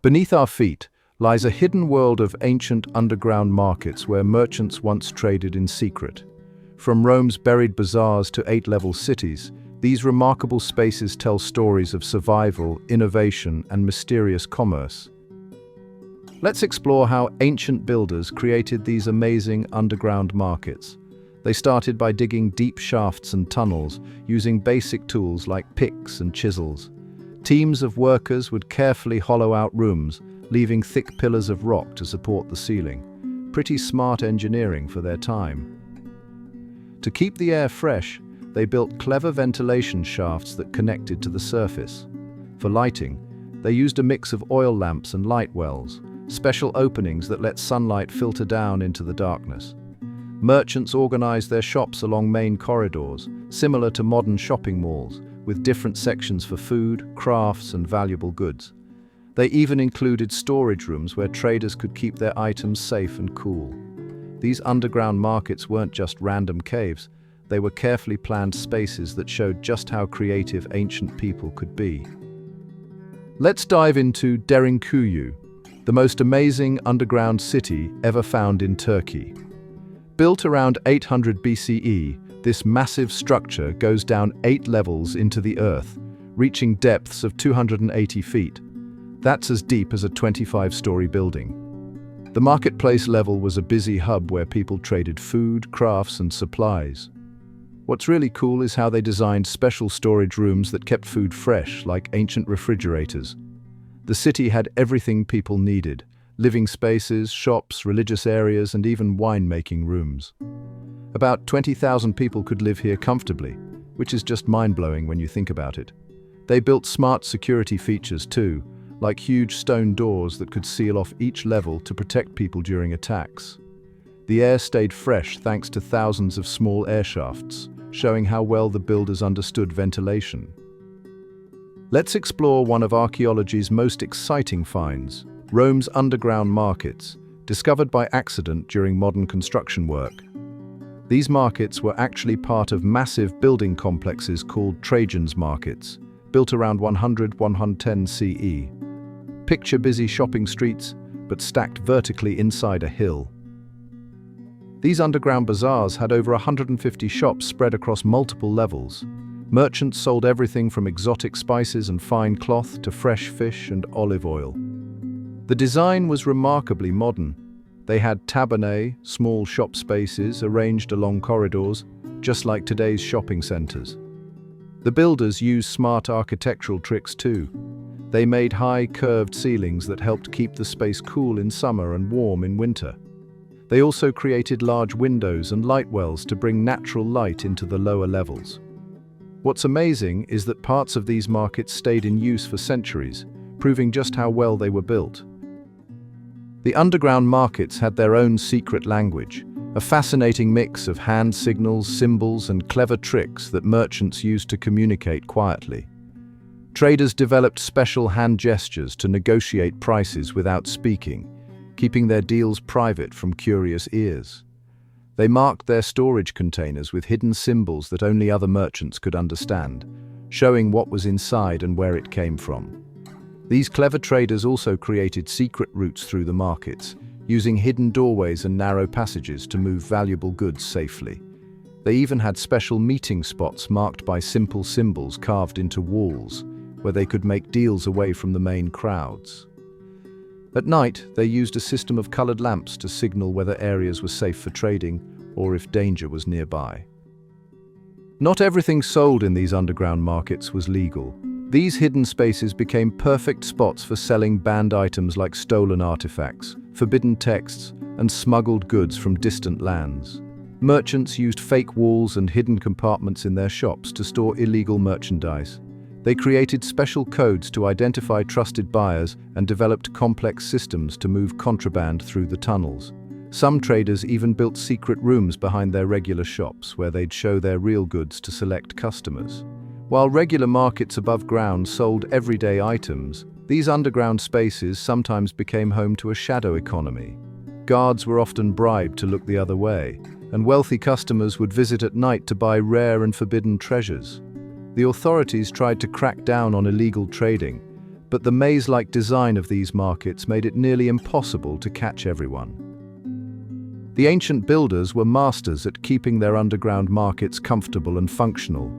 Beneath our feet lies a hidden world of ancient underground markets where merchants once traded in secret. From Rome's buried bazaars to eight-level cities, these remarkable spaces tell stories of survival, innovation, and mysterious commerce. Let's explore how ancient builders created these amazing underground markets. They started by digging deep shafts and tunnels, using basic tools like picks and chisels. Teams of workers would carefully hollow out rooms, leaving thick pillars of rock to support the ceiling. Pretty smart engineering for their time. To keep the air fresh, they built clever ventilation shafts that connected to the surface. For lighting, they used a mix of oil lamps and light wells, special openings that let sunlight filter down into the darkness. Merchants organized their shops along main corridors, similar to modern shopping malls, with different sections for food, crafts, and valuable goods. They even included storage rooms where traders could keep their items safe and cool. These underground markets weren't just random caves, they were carefully planned spaces that showed just how creative ancient people could be. Let's dive into Derinkuyu, the most amazing underground city ever found in Turkey. Built around 800 BCE, this massive structure goes down 8 levels into the earth, reaching depths of 280 feet. That's as deep as a 25-story building. The marketplace level was a busy hub where people traded food, crafts, and supplies. What's really cool is how they designed special storage rooms that kept food fresh, like ancient refrigerators. The city had everything people needed: living spaces, shops, religious areas, and even wine-making rooms. About 20,000 people could live here comfortably, which is just mind-blowing when you think about it. They built smart security features too, like huge stone doors that could seal off each level to protect people during attacks. The air stayed fresh thanks to thousands of small air shafts, showing how well the builders understood ventilation. Let's explore one of archaeology's most exciting finds: Rome's underground markets, discovered by accident during modern construction work. These markets were actually part of massive building complexes called Trajan's markets, built around 100–110 CE. Picture busy shopping streets, but stacked vertically inside a hill. These underground bazaars had over 150 shops spread across multiple levels. Merchants sold everything from exotic spices and fine cloth to fresh fish and olive oil. The design was remarkably modern. They had tabernae, small shop spaces arranged along corridors, just like today's shopping centers. The builders used smart architectural tricks too. They made high, curved ceilings that helped keep the space cool in summer and warm in winter. They also created large windows and light wells to bring natural light into the lower levels. What's amazing is that parts of these markets stayed in use for centuries, proving just how well they were built. The underground markets had their own secret language, a fascinating mix of hand signals, symbols, and clever tricks that merchants used to communicate quietly. Traders developed special hand gestures to negotiate prices without speaking, keeping their deals private from curious ears. They marked their storage containers with hidden symbols that only other merchants could understand, showing what was inside and where it came from. These clever traders also created secret routes through the markets, using hidden doorways and narrow passages to move valuable goods safely. They even had special meeting spots marked by simple symbols carved into walls, where they could make deals away from the main crowds. At night, they used a system of colored lamps to signal whether areas were safe for trading or if danger was nearby. Not everything sold in these underground markets was legal. These hidden spaces became perfect spots for selling banned items like stolen artifacts, forbidden texts, and smuggled goods from distant lands. Merchants used fake walls and hidden compartments in their shops to store illegal merchandise. They created special codes to identify trusted buyers and developed complex systems to move contraband through the tunnels. Some traders even built secret rooms behind their regular shops where they'd show their real goods to select customers. While regular markets above ground sold everyday items, these underground spaces sometimes became home to a shadow economy. Guards were often bribed to look the other way, and wealthy customers would visit at night to buy rare and forbidden treasures. The authorities tried to crack down on illegal trading, but the maze-like design of these markets made it nearly impossible to catch everyone. The ancient builders were masters at keeping their underground markets comfortable and functional.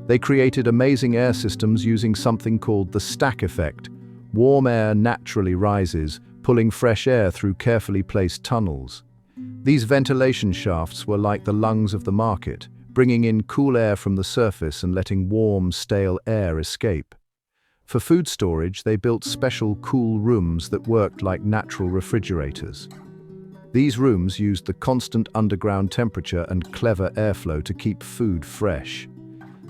They created amazing air systems using something called the stack effect. Warm air naturally rises, pulling fresh air through carefully placed tunnels. These ventilation shafts were like the lungs of the market, bringing in cool air from the surface and letting warm, stale air escape. For food storage, they built special cool rooms that worked like natural refrigerators. These rooms used the constant underground temperature and clever airflow to keep food fresh.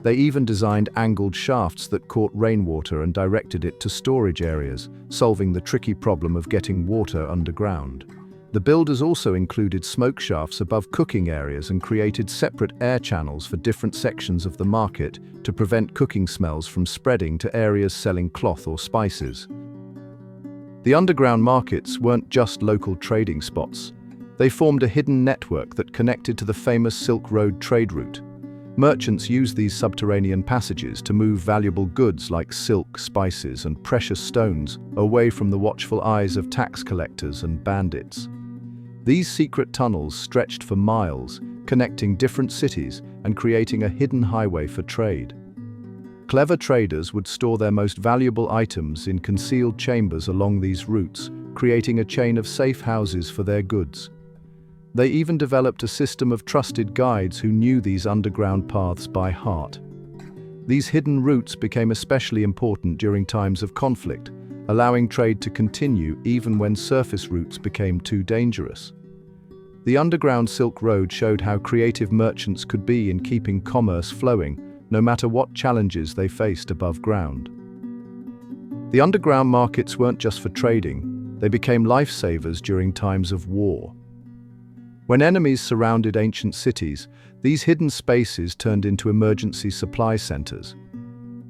They even designed angled shafts that caught rainwater and directed it to storage areas, solving the tricky problem of getting water underground. The builders also included smoke shafts above cooking areas and created separate air channels for different sections of the market to prevent cooking smells from spreading to areas selling cloth or spices. The underground markets weren't just local trading spots. They formed a hidden network that connected to the famous Silk Road trade route. Merchants used these subterranean passages to move valuable goods like silk, spices, and precious stones away from the watchful eyes of tax collectors and bandits. These secret tunnels stretched for miles, connecting different cities and creating a hidden highway for trade. Clever traders would store their most valuable items in concealed chambers along these routes, creating a chain of safe houses for their goods. They even developed a system of trusted guides who knew these underground paths by heart. These hidden routes became especially important during times of conflict, allowing trade to continue even when surface routes became too dangerous. The underground Silk Road showed how creative merchants could be in keeping commerce flowing, no matter what challenges they faced above ground. The underground markets weren't just for trading, they became lifesavers during times of war. When enemies surrounded ancient cities, these hidden spaces turned into emergency supply centers.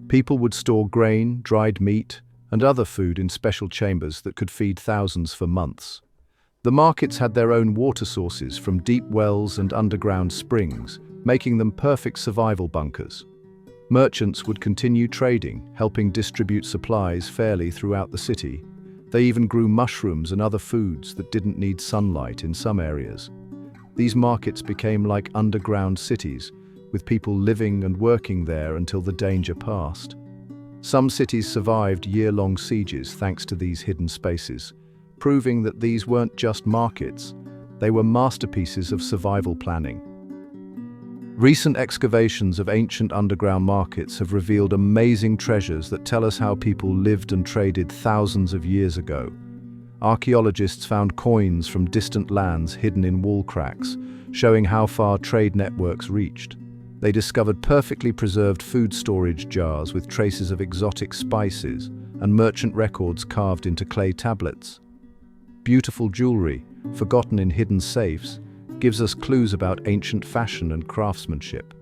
People would store grain, dried meat, and other food in special chambers that could feed thousands for months. The markets had their own water sources from deep wells and underground springs, making them perfect survival bunkers. Merchants would continue trading, helping distribute supplies fairly throughout the city. They even grew mushrooms and other foods that didn't need sunlight in some areas. These markets became like underground cities, with people living and working there until the danger passed. Some cities survived year-long sieges thanks to these hidden spaces, proving that these weren't just markets, they were masterpieces of survival planning. Recent excavations of ancient underground markets have revealed amazing treasures that tell us how people lived and traded thousands of years ago. Archaeologists found coins from distant lands hidden in wall cracks, showing how far trade networks reached. They discovered perfectly preserved food storage jars with traces of exotic spices and merchant records carved into clay tablets. Beautiful jewelry, forgotten in hidden safes, gives us clues about ancient fashion and craftsmanship.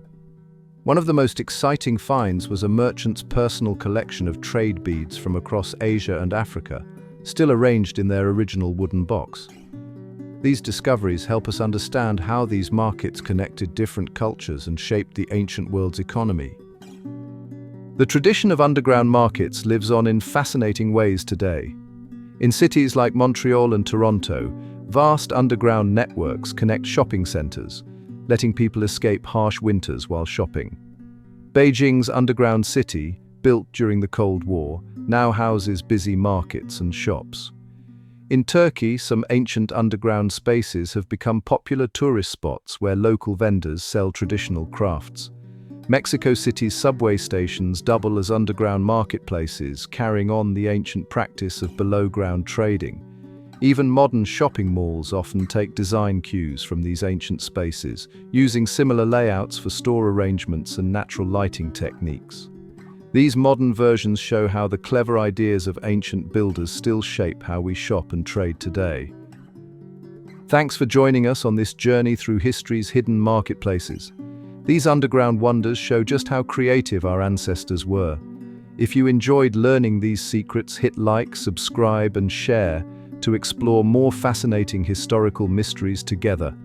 One of the most exciting finds was a merchant's personal collection of trade beads from across Asia and Africa, still arranged in their original wooden box. These discoveries help us understand how these markets connected different cultures and shaped the ancient world's economy. The tradition of underground markets lives on in fascinating ways today. In cities like Montreal and Toronto, vast underground networks connect shopping centers, letting people escape harsh winters while shopping. Beijing's underground city, built during the Cold War, now houses busy markets and shops. In Turkey, some ancient underground spaces have become popular tourist spots where local vendors sell traditional crafts. Mexico City's subway stations double as underground marketplaces, carrying on the ancient practice of below-ground trading. Even modern shopping malls often take design cues from these ancient spaces, using similar layouts for store arrangements and natural lighting techniques. These modern versions show how the clever ideas of ancient builders still shape how we shop and trade today. Thanks for joining us on this journey through history's hidden marketplaces. These underground wonders show just how creative our ancestors were. If you enjoyed learning these secrets, hit like, subscribe, and share to explore more fascinating historical mysteries together.